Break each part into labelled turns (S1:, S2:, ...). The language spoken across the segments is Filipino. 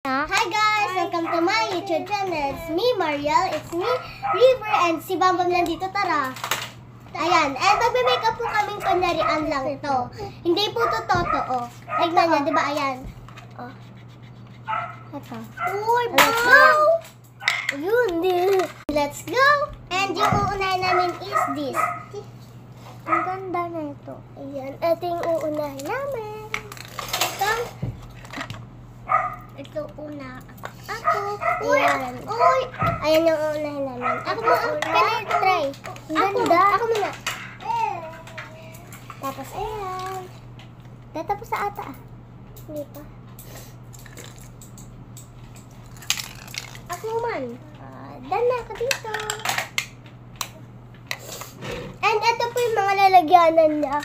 S1: Hi guys! Welcome to my YouTube channel. It's me, Mariel. It's me, River, and si Bambam nandito. Tara! Ayan. And magme-makeup po kaming kunyarian lang ito. Hindi po ito totoo. Tignan niya, di ba? Ayan. Oh. Ito. Uy, wow! Yun. Let's go! And yung uunahin namin is this. Ang ganda na ito. Ayan. Ito yung uunahin namin. Ito una. Ako. Ayan. Uy! Ayan yung unahin namin. Ako mo. Can I try? Ganda. Ako muna. Tapos ayan. Tapos sa ata ah. Hindi pa. Ako man. Dan na ka dito. And ito po yung mga lalagyanan niya.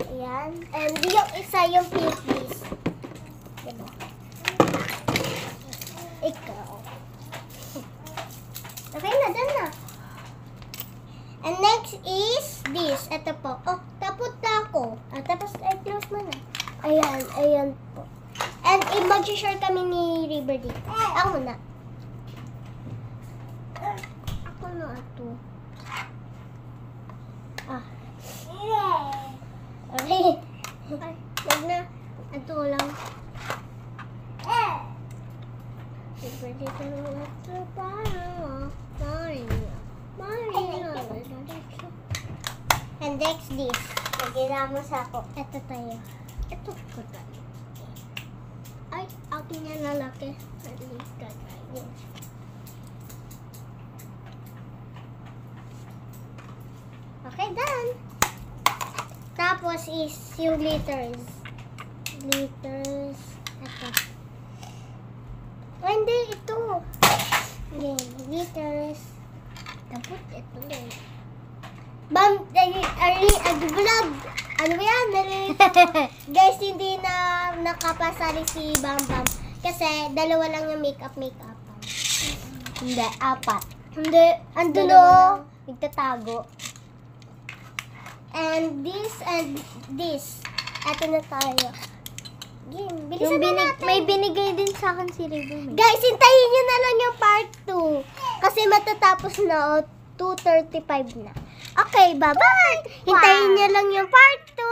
S1: Ayan. And yung isa yung pink piece. Diba? Ikaw. Okay na, done na. And next is this. Ito po. Oh, tapos tako. Tapos close mo na. Ayan, ayan po. And mag-share kami ni River dito. Ako muna. Ako na ito. Okay. Wag na. Ito lang. And next this. Lagyan mo sa ako. Ito tayo. Ito ko tayo. Ay, akin yan lalaki. Okay, done. Tapos is yung glitters. Glitters. Ito. Oh, hindi. Ito. Okay, glitters. Tapos ito din. Bam! Vlog! Ano ba yan? Guys, hindi na nakapasali si Bam Bam. Kasi dalawa lang yung makeup. Hindi, 4. Hindi. Andun o. Nagtatago. And this. Ito na tayo. Bilisan na natin. May binigay din sa akin si River. Guys, hintayin nyo na lang yung part 2. Kasi matatapos na 2:35 na. Okay, bye-bye. Hintayin nyo lang yung part 2.